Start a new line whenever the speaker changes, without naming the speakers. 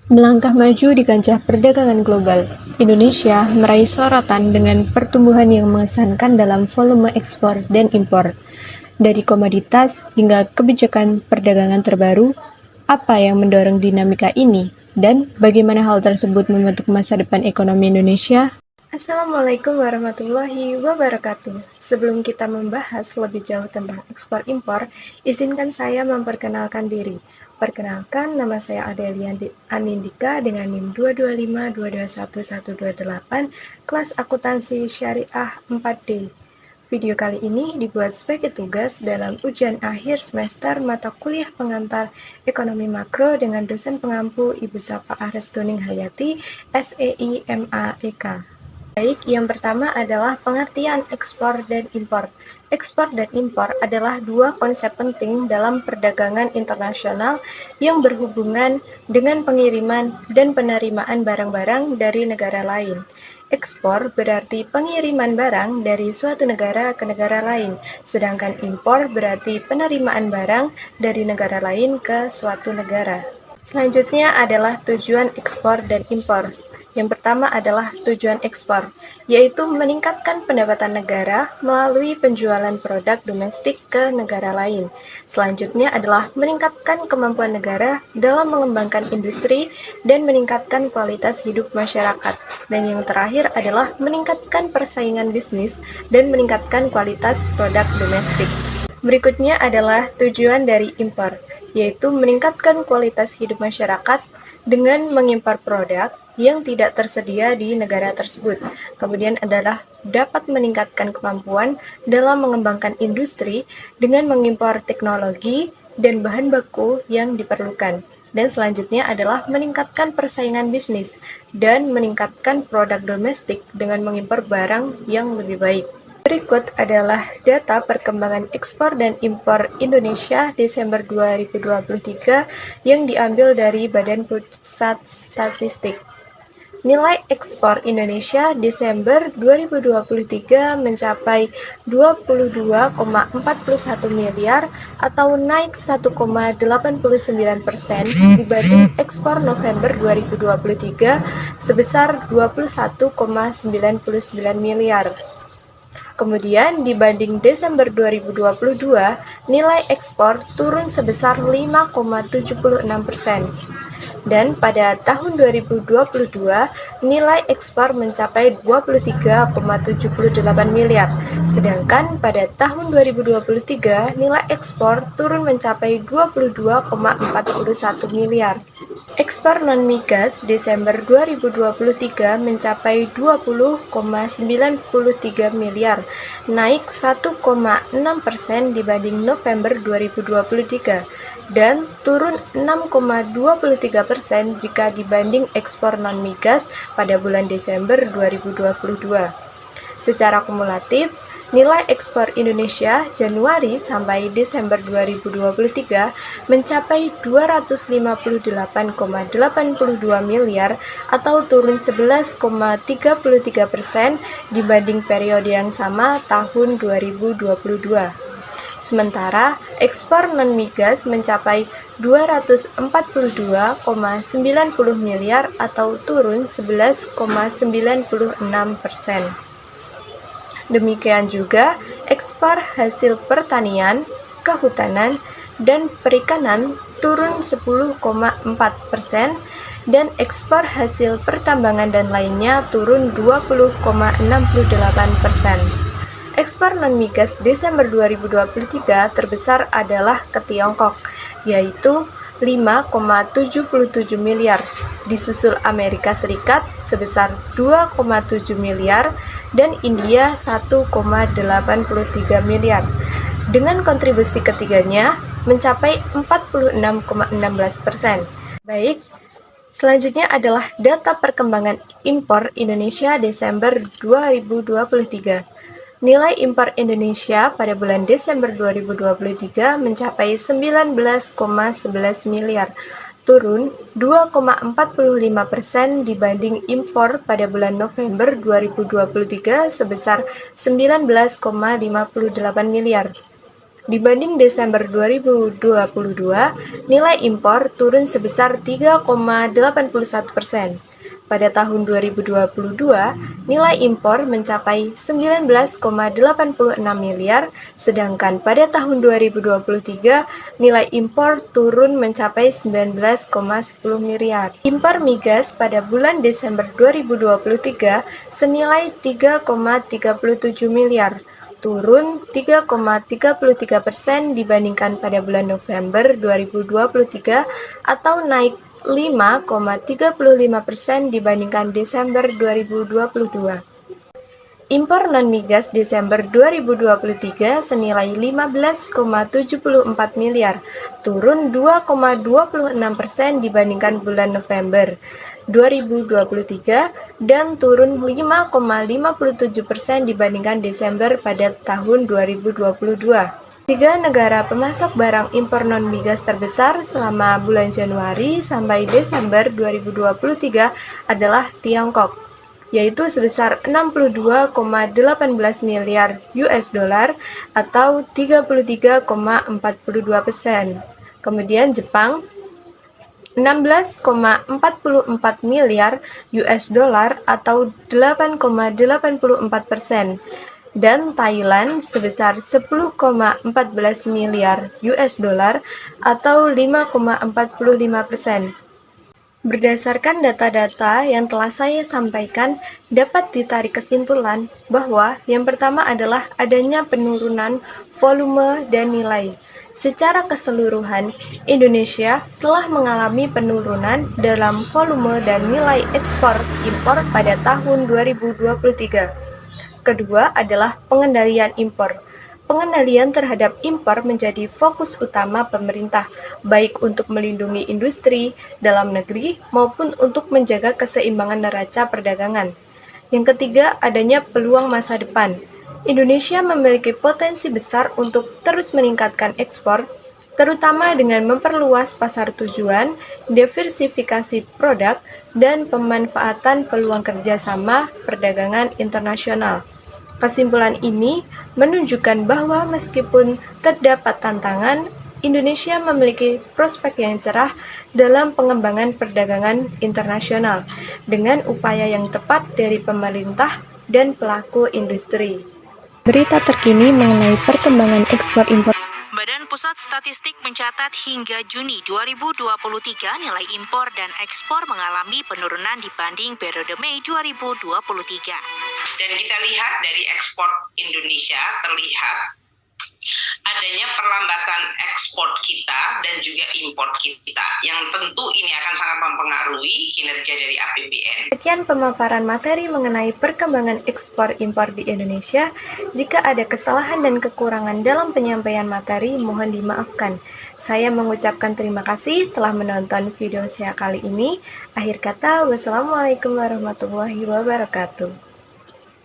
Melangkah maju di kancah perdagangan global, Indonesia meraih sorotan dengan pertumbuhan yang mengesankan dalam volume ekspor dan impor. Dari komoditas hingga kebijakan perdagangan terbaru, apa yang mendorong dinamika ini, dan bagaimana hal tersebut membentuk masa depan ekonomi Indonesia? Assalamualaikum warahmatullahi wabarakatuh. Sebelum kita membahas lebih jauh tentang ekspor-impor, izinkan saya memperkenalkan diri. Perkenalkan, nama saya Adelia Anindika dengan NIM 225221128, kelas akuntansi syariah 4D. Video kali ini dibuat sebagai tugas dalam ujian akhir semester mata kuliah pengantar Ekonomi Makro dengan dosen pengampu Ibu Safa Arestuning Hayati, SEI MAEK. Baik, yang pertama adalah pengertian ekspor dan impor. Ekspor dan impor adalah dua konsep penting dalam perdagangan internasional yang berhubungan dengan pengiriman dan penerimaan barang-barang dari negara lain. Ekspor berarti pengiriman barang dari suatu negara ke negara lain, sedangkan impor berarti penerimaan barang dari negara lain ke suatu negara. Selanjutnya adalah tujuan ekspor dan impor. Yang pertama adalah tujuan ekspor, yaitu meningkatkan pendapatan negara melalui penjualan produk domestik ke negara lain. Selanjutnya adalah meningkatkan kemampuan negara dalam mengembangkan industri dan meningkatkan kualitas hidup masyarakat. Dan yang terakhir adalah meningkatkan persaingan bisnis dan meningkatkan kualitas produk domestik. Berikutnya adalah tujuan dari impor, yaitu meningkatkan kualitas hidup masyarakat dengan mengimpor produk yang tidak tersedia di negara tersebut. Kemudian adalah dapat meningkatkan kemampuan dalam mengembangkan industri dengan mengimpor teknologi dan bahan baku yang diperlukan. Dan selanjutnya adalah meningkatkan persaingan bisnis dan meningkatkan produk domestik dengan mengimpor barang yang lebih baik. Berikut adalah data perkembangan ekspor dan impor Indonesia Desember 2023 yang diambil dari Badan Pusat Statistik. Nilai ekspor Indonesia Desember 2023 mencapai 22,41 miliar atau naik 1,89% dibanding ekspor November 2023 sebesar 21,99 miliar. Kemudian dibanding Desember 2022, nilai ekspor turun sebesar 5,76%. Dan pada tahun 2022, nilai ekspor mencapai 23,78 miliar. Sedangkan pada tahun 2023, nilai ekspor turun mencapai 22,41 miliar. Ekspor non-migas Desember 2023 mencapai 20,93 miliar, naik 1,6% dibanding November 2023, dan turun 6,23% jika dibanding ekspor non-migas pada bulan Desember 2022. Secara kumulatif, nilai ekspor Indonesia Januari sampai Desember 2023 mencapai 258,82 miliar atau turun 11,33% dibanding periode yang sama tahun 2022. Sementara ekspor non-migas mencapai 242,90 miliar atau turun 11,96%. Demikian juga ekspor hasil pertanian, kehutanan, dan perikanan turun 10,4% dan ekspor hasil pertambangan dan lainnya turun 20,68%. Ekspor non-migas Desember 2023 terbesar adalah ke Tiongkok, yaitu 5,77 miliar, disusul Amerika Serikat sebesar 2,7 miliar, dan India 1,83 miliar. Dengan kontribusi ketiganya mencapai 46,16%. Baik, selanjutnya adalah data perkembangan impor Indonesia Desember 2023. Nilai impor Indonesia pada bulan Desember 2023 mencapai 19,11 miliar, turun 2,45% dibanding impor pada bulan November 2023 sebesar 19,58 miliar. Dibanding Desember 2022, nilai impor turun sebesar 3,81%. Pada tahun 2022, nilai impor mencapai 19,86 miliar, sedangkan pada tahun 2023, nilai impor turun mencapai 19,10 miliar. Impor migas pada bulan Desember 2023 senilai 3,37 miliar, turun 3,33% dibandingkan pada bulan November 2023 atau naik 5,35% dibandingkan Desember 2022. Impor non-migas Desember 2023 senilai 15,74 miliar, turun 2,26% dibandingkan bulan November 2023 dan turun 5,57% dibandingkan Desember pada tahun 2022. Tiga negara pemasok barang impor non-migas terbesar selama bulan Januari sampai Desember 2023 adalah Tiongkok, yaitu sebesar 62,18 miliar US dollar atau 33,42%. Kemudian Jepang 16,44 miliar US dollar atau 8,84%. Dan Thailand sebesar 10,14 miliar US dollar atau 5,45%. Berdasarkan data-data yang telah saya sampaikan, dapat ditarik kesimpulan bahwa yang pertama adalah adanya penurunan volume dan nilai. Secara keseluruhan, Indonesia telah mengalami penurunan dalam volume dan nilai ekspor-impor pada tahun 2023. Kedua adalah pengendalian impor. Pengendalian terhadap impor menjadi fokus utama pemerintah, baik untuk melindungi industri dalam negeri maupun untuk menjaga keseimbangan neraca perdagangan. Yang ketiga, adanya peluang masa depan. Indonesia memiliki potensi besar untuk terus meningkatkan ekspor, terutama dengan memperluas pasar tujuan, diversifikasi produk, dan pemanfaatan peluang kerjasama perdagangan internasional. Kesimpulan ini menunjukkan bahwa meskipun terdapat tantangan, Indonesia memiliki prospek yang cerah dalam pengembangan perdagangan internasional dengan upaya yang tepat dari pemerintah dan pelaku industri. Berita terkini mengenai perkembangan ekspor impor.
Badan Pusat Statistik mencatat hingga Juni 2023 nilai impor dan ekspor mengalami penurunan dibanding periode Mei 2023.
Dan kita lihat dari ekspor Indonesia terlihat adanya perlambatan ekspor kita dan juga impor kita yang tentu ini akan sangat mempengaruhi kinerja dari APBN.
Sekian pemaparan materi mengenai perkembangan ekspor impor di Indonesia. Jika ada kesalahan dan kekurangan dalam penyampaian materi, mohon dimaafkan. Saya mengucapkan terima kasih telah menonton video saya kali ini. Akhir kata, wassalamualaikum warahmatullahi wabarakatuh.